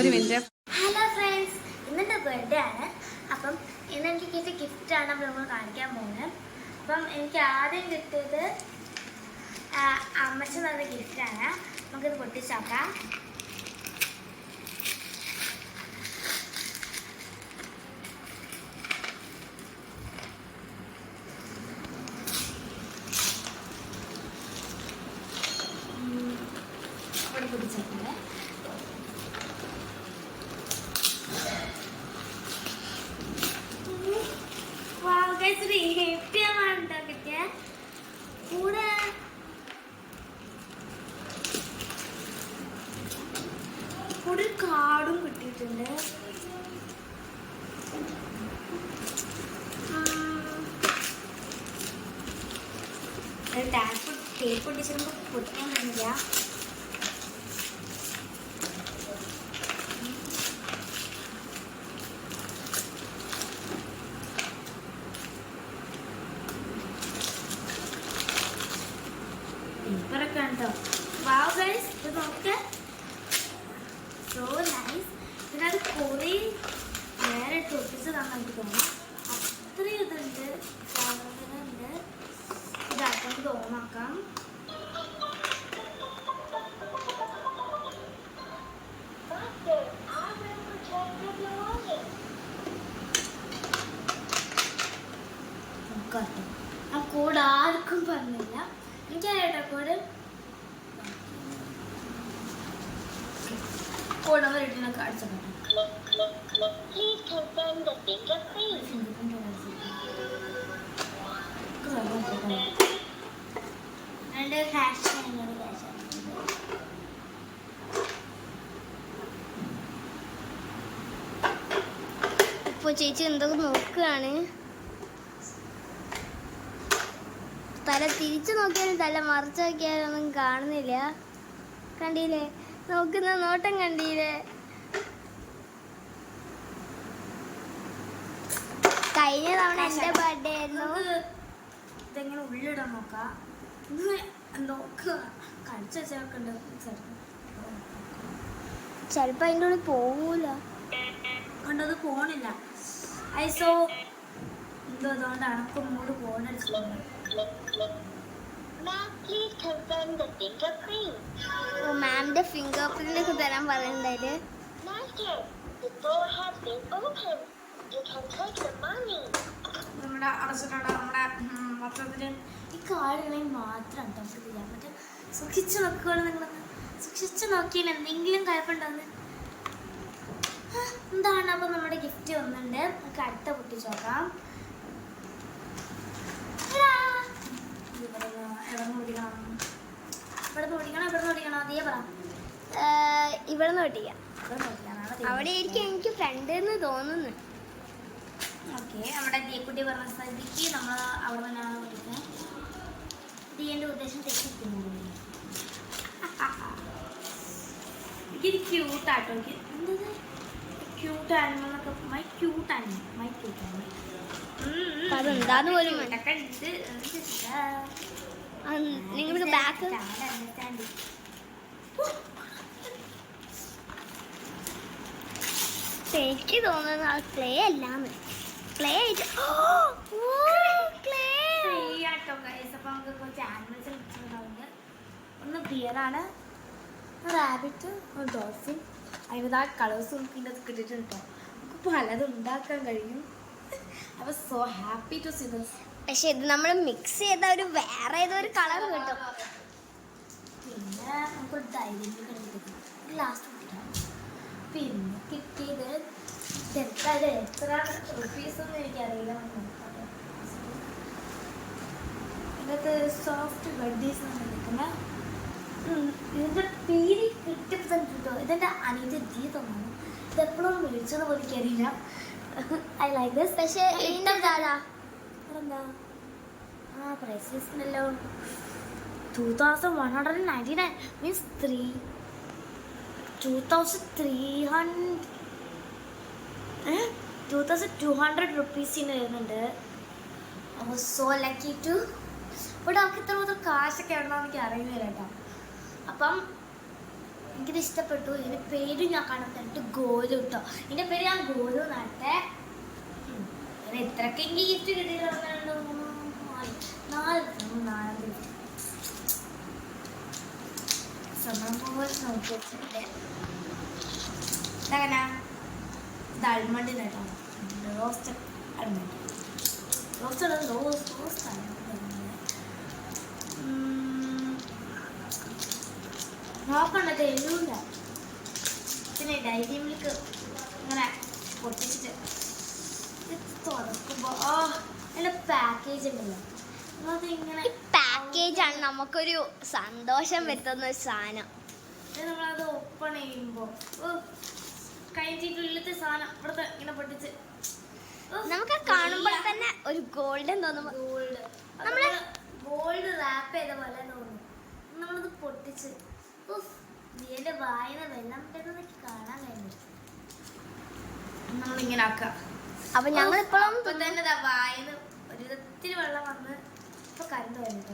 ഒരു minute. Hello friends, ഇന്നെൻ്റെ birthday ആണ്. അപ്പം ഇന്ന് എനിക്ക് കിട്ടിയ ഗിഫ്റ്റാണ് നമ്മൾ കാണിക്കാൻ പോകുന്നത്. അപ്പം എനിക്ക് ആദ്യം കിട്ടിയത് അമ്മച്ച തന്ന ഗിഫ്റ്റാണ്. നമുക്കിത് പൊട്ടിച്ചോക്കാം. ഇവിടെ പൊട്ടിച്ചോക്കല്ലേ. കൂടെ ഒരു കാർഡും കിട്ടിയിട്ടുണ്ട്. ടേപ്പ് പൊട്ടിച്ചിരുമ്പോൾ പൊട്ടിക്കാൻ പറ്റില്ല. പേപ്പറൊക്കെ ഉണ്ടോ? വാവ് ഗൈസ്, ഇത് നോക്ക്. So nice. ഇതിനകത്ത് കുറേ നേരെ ഒട്ടിച്ച് തന്നെ എനിക്ക് തോന്നുന്നു. അത്രയും ഇതുണ്ട്, സാധനങ്ങളുണ്ട്. ഇതാക്കാം, ഇത് ഓണാക്കാം. ആ കോഡ് ആർക്കും പറഞ്ഞില്ല. എനിക്കറിയാട്ടോ കോഡ്. കോഡ് നമ്പർ ഇട്ടുന്ന കാണിച്ചു. ഇപ്പൊ ചേച്ചി എന്തൊക്കെ നോക്കുകയാണ്. തല തിരിച്ചു നോക്കിയാലും തല മറിച്ച് നോക്കിയാലും ഒന്നും കാണുന്നില്ല. കണ്ടില്ലേ? നോക്കുന്ന നോട്ടം കണ്ടില്ലേ? കഴിഞ്ഞ തവണ എന്റെ ബർത്ത്ഡേ ആയിരുന്നു. ഇതെങ്ങനെ ഉള്ളിടാൻ നോക്കാം. ചെലപ്പോ അതിൻ്റെ ഉള്ളിൽ പോവൂല. കണ്ടത് പോണില്ല. ഐസോ എന്തോ അതുകൊണ്ടാണ് ഇപ്പൊ മൂട് പോണടിച്ചു. മാമിന്റെ ഫിംഗർ പ്രിന്റ് ഒക്കെ തരാൻ പറയുന്നുണ്ടായില്ലേ. നമ്മുടെ അടച്ചിട്ടുണ്ട്. നമ്മുടെ മൊത്തത്തില് ഈ കാർഡുകളിൽ മാത്രം തപ്പില്ല. മറ്റേ സൂക്ഷിച്ചു നോക്കുകയാണ്. നിങ്ങളൊന്ന് സൂക്ഷിച്ചു നോക്കിയാൽ എന്തെങ്കിലും കുഴപ്പമുണ്ടോന്ന്. എന്താണ്? അപ്പൊ നമ്മുടെ ഗിഫ്റ്റ് വന്നിട്ടുണ്ട്. നമുക്ക് അടുത്ത പൊട്ടിച്ച് നോക്കാം. ഇവിടെ നോട്ടിക്കാം. അവിടെ ആയിരിക്കും എനിക്ക് ഫ്രണ്ട് എന്ന് തോന്നുന്നു. ഓക്കെ, നമ്മുടെ ദിയക്കുട്ടി പറഞ്ഞ സ്ഥിതിക്ക് നമ്മൾ അവിടെ തന്നെയാണ് വിളിക്കുന്നത്. ദിയന്റെ ഉദ്ദേശം തെറ്റിക്കുന്നു. എനിക്കൊരു ക്യൂട്ടാട്ടോ. എനിക്ക് എന്തത് ക്യൂട്ട് ആനിമൽ എന്നൊക്കെ. My cute animal, my cute animal. അതെന്താന്ന് പോലും നിങ്ങൾക്ക് ബാക്ക് എനിക്ക് തോന്നുന്നത് അത് ക്ലേ അല്ലാന്ന്. ക്ലേ ആയിട്ട് ഒന്ന് ബിയറാണ്, റാബിറ്റ്, ഒരു ഡോൾഫിൻ. അതിൻ്റെ കളേഴ്സ് നമുക്ക് ഇതിൻ്റെ കിട്ടിയിട്ടുണ്ട് കേട്ടോ. നമുക്ക് പലതും ഉണ്ടാക്കാൻ കഴിയും. I was so happy to see this. പക്ഷെ ഇത് നമ്മൾ മിക്സ് ചെയ്ത ഒരു വേറെ ഏതോ ഒരു കളർ കിട്ടും. പിന്നെ നമുക്ക് ലാസ്റ്റ് പിന്നെ കിട്ടിയത് എത്ര റുപ്പീസൊന്നും എനിക്കറിയില്ല. ഇതിനകത്ത് സോഫ്റ്റ് ബഡ്ഡീസ് നിൽക്കുന്നത്. ഇതിൻ്റെ പേര് കിട്ടിയപ്പോൾ തന്നെ കിട്ടുമോ? ഇതെൻ്റെ അനിയൻ്റെ ജീതമാണ്. ഇതെപ്പോഴും വിളിച്ചത് പോലെ എനിക്കറിയില്ല. I like this. പക്ഷേ എന്താ പ്രൈസ് ലിസ്റ്റിനല്ലോ 2199 മീൻസ് 2200 റുപ്പീസിന് വരുന്നുണ്ട്. I was so lucky too. ഇവിടെ നമുക്ക് ഇത്ര മാത്രം കാശൊക്കെ ആണോ എനിക്ക് അറിയുന്നില്ല കേട്ടോ. അപ്പം എനിക്കിത് ഇഷ്ടപ്പെട്ടു. ഇതിൻ്റെ പേര് ഞാൻ കാണുന്നിട്ട് ഗോലു കേട്ടോ. ഇതിൻ്റെ പേര് ഞാൻ ഗോലു നട്ടെ. എത്രയൊക്കെ എനിക്ക് ഗിഫ്റ്റ് കിട്ടിയിട്ടുണ്ടോ? 4 സമയം നോക്കി വെച്ചിട്ടുണ്ട്. ഇതങ്ങനെ ഇത് അൾമണ്ടിന് കേട്ടോ. റോസ്റ്റ് അൾമണ്ട് റോസ്റ്റാണ്. നോക്കണ്ടത് എഴുതില്ല. പിന്നെ ഡയറി മിൽക്ക് ഇങ്ങനെ പൊട്ടിച്ചിട്ട് തുറക്കുമ്പോൾ അതിൻ്റെ പാക്കേജ് ഉണ്ടല്ലോ, അതിങ്ങനെ പാക്കേജാണ് നമുക്കൊരു സന്തോഷം വരുത്തുന്ന ഒരു സാധനം. നമ്മളത് ഓപ്പൺ ചെയ്യുമ്പോൾ കഴിഞ്ഞിട്ടുള്ളത്തെ സാധനം ഇവിടുത്തെ ഇങ്ങനെ പൊട്ടിച്ച് നമുക്ക് കാണുമ്പോൾ തന്നെ ഒരു ഗോൾഡൻ തോന്നുമ്പോൾ ഗോൾഡ് റാപ്പ് ചെയ്ത പോലെ തോന്നും. നമ്മളത് പൊട്ടിച്ച് ഇതിൻ്റെ വായന വെള്ളം വരുന്നതൊക്കെ കാണാൻ കഴിഞ്ഞു. നമ്മളിങ്ങനെ ആക്കാം. അപ്പൊ ഞങ്ങളിപ്പോഴും തന്നെ വായന ഒരു വിധത്തിൽ വെള്ളം വന്ന് ഇപ്പൊ കറണ്ട് കഴിഞ്ഞിട്ടോ.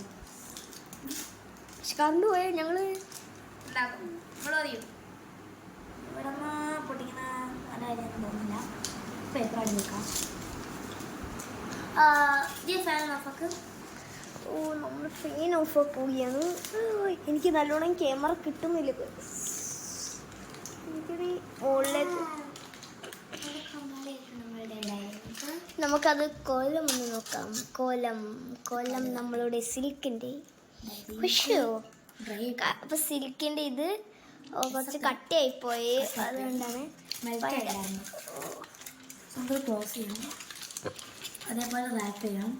കറണ്ട് പോയ ഞങ്ങള് ഉണ്ടാക്കും. നമ്മളറിയും ഇവിടെ പൊട്ടിക്കുന്ന നല്ല കാര്യമൊന്നും തോന്നില്ല. പേപ്പർ അടി വെക്കാം. ഫാൻ ഓഫാക്ക്. ഓ നമ്മൾ ഫാൻ ഓഫ് പോവുകയാണ്. എനിക്ക് നല്ലോണം ക്യാമറ കിട്ടുന്നില്ല. എനിക്കൊരു മുകളിലേക്ക് നമുക്കത് കോലം ഒന്ന് നോക്കാം. കോലം നമ്മളുടെ സിൽക്കിൻ്റെ അപ്പൊ സിൽക്കിൻ്റെ ഇത് കുറച്ച് കട്ടിയായിപ്പോയി. അതുകൊണ്ടാണ് അതേപോലെ റാപ്പ് ചെയ്യാം.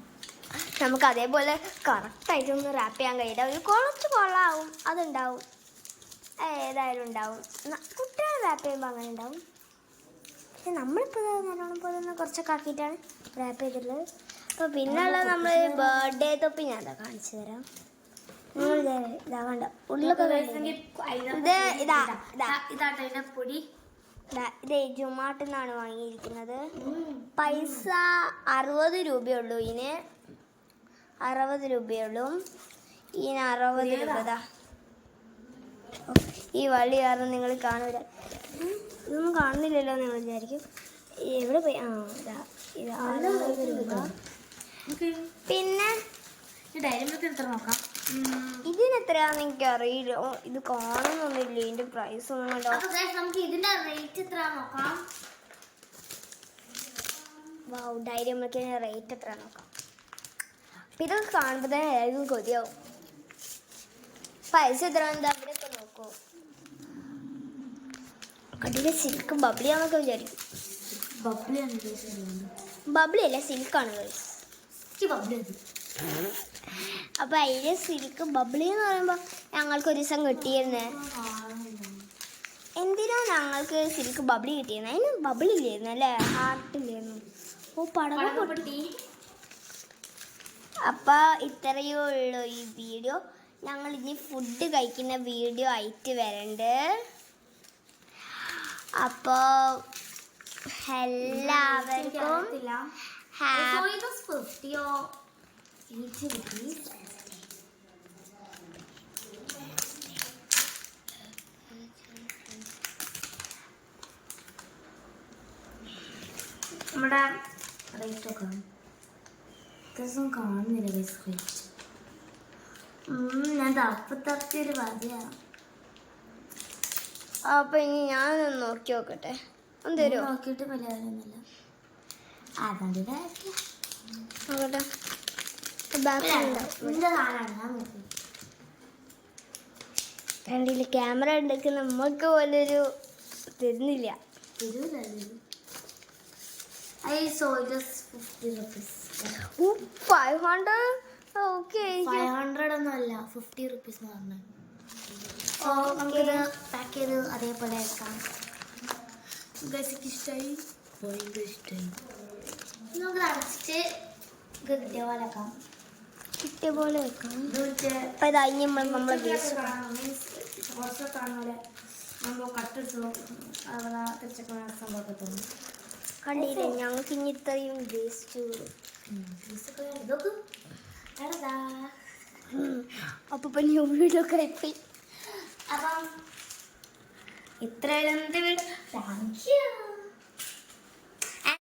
നമുക്ക് അതേപോലെ കറക്റ്റായിട്ടൊന്ന് റാപ്പ് ചെയ്യാൻ കഴിയില്ല. ഒരു കുറച്ച് കൊള്ളാവും, അതുണ്ടാവും, ഏതായാലും ഉണ്ടാവും. കുട്ടികൾ റാപ്പ് ചെയ്യുമ്പോൾ അങ്ങനെ ഉണ്ടാവും. പക്ഷെ നമ്മളിപ്പോൾ നല്ലോണം പോലെ ഒന്ന് കുറച്ചൊക്കെ ആക്കിയിട്ടാണ് റാപ്പ് ചെയ്തിട്ടുള്ളത്. അപ്പോൾ പിന്നെയുള്ളത് നമ്മൾ ബർത്ത്ഡേ തൊപ്പി ഞാൻ അതാ കാണിച്ചു തരാം. നിങ്ങൾ ഇതാ കണ്ട ഉള്ളിലൊക്കെ ഇതാ പൊടി. ഇത് ജുമാട്ടിൽ നിന്നാണ് വാങ്ങിയിരിക്കുന്നത്. പൈസ 60 രൂപയുള്ളൂ. ഇതിന് 60 രൂപയുള്ളൂ. ഇതിന് 60 രൂപ. ഈ വള്ളി കാരണം നിങ്ങൾ കാണൂല. ഇതൊന്നും കാണുന്നില്ലല്ലോ നിങ്ങൾ വിചാരിക്കും. എവിടെ പോയി? ഇത് 60 രൂപ. പിന്നെ നോക്കാം. ഇതിനെത്രയാണെന്ന് എനിക്കറിയില്ല. ഇത് കാണുന്നൊന്നുമില്ല. ഇതിന്റെ പ്രൈസ് ഒന്നും കണ്ടോ. നമുക്ക് ഇതിന്റെ റേറ്റ് എത്ര നോക്കാം. ഡയറി മിൽക്കിന്റെ റേറ്റ് എത്ര നോക്കാം. ഇതൊക്കെ കാണുമ്പോൾ തന്നെ എല്ലാവർക്കും കൊതിയാവും. പൈസ എത്ര എന്താ അവിടെയൊക്കെ നോക്കൂ. കണ്ടിട്ട് സിൽക്ക് ബബ്ലിയാന്നൊക്കെ വിചാരിക്കും. ബബ്ലി അല്ല, സിൽക്കാണ്. അപ്പൊ അതില് സിൽക്ക് ബബ്ലി എന്ന് പറയുമ്പോൾ ഞങ്ങൾക്ക് ഒരു ദിവസം കിട്ടിയിരുന്നേ. എന്തിനാ ഞങ്ങൾക്ക് സിൽക്ക് ബബ്ലി കിട്ടിയിരുന്നത്? അതിന് ബബിൾ ഇല്ലായിരുന്നു അല്ലേ, ഹാർട്ടില്ലായിരുന്നു. ഓ പടകം പൊട്ടി. അപ്പോൾ ഇത്രയേ ഉള്ളൂ ഈ വീഡിയോ. ഞങ്ങൾ ഇനി ഫുഡ് കഴിക്കുന്ന വീഡിയോ ആയിട്ട് വരണ്ട്. അപ്പോൾ എല്ലാവർക്കും നമ്മുടെ റേറ്റ് ഒക്കെ കാണുന്നില്ല. ഞാൻ തപ്പിയൊരു വകയാണ്. അപ്പൊ ഇനി ഞാനൊന്ന് നോക്കി നോക്കട്ടെ. എന്തേലും നോക്കിയിട്ട് വലിയ കാര്യമൊന്നുമില്ല. അതുകൊണ്ട് നോക്കട്ടെ. കണ്ടില്ല ക്യാമറ ഉണ്ടെങ്കിൽ നമുക്ക് പോലൊരു തരുന്നില്ല. I saw just 50 rupees. 500? Okay. 500 ഒന്നുമല്ല 50 rupees എന്ന് പറഞ്ഞു. സോ നമുക്കിത് പാക്ക് ചെയ്ത് അതേപോലെ വെക്കാം. ഇഷ്ടമായി ഭയങ്കര ഇഷ്ടമായി. നമുക്ക് അടച്ചിട്ട് കിട്ടിയ പോലെ വെക്കാം. കിട്ടിയ പോലെ വെക്കാം. അപ്പം ഇതായി നമ്മളെ വേസ്റ്റ് കാണുന്ന നമ്മൾ കട്ടെടുത്ത് അവിടെ തിരിച്ചൊക്കെ സംഭവമൊക്കെ തോന്നും. കണ്ടില്ലേ ഞങ്ങൾക്ക് ഇനി ഇത്രയും വേസ്റ്റ്. അപ്പൊ വീഡിയോ കഴിപ്പി. അപ്പം ഇത്രയും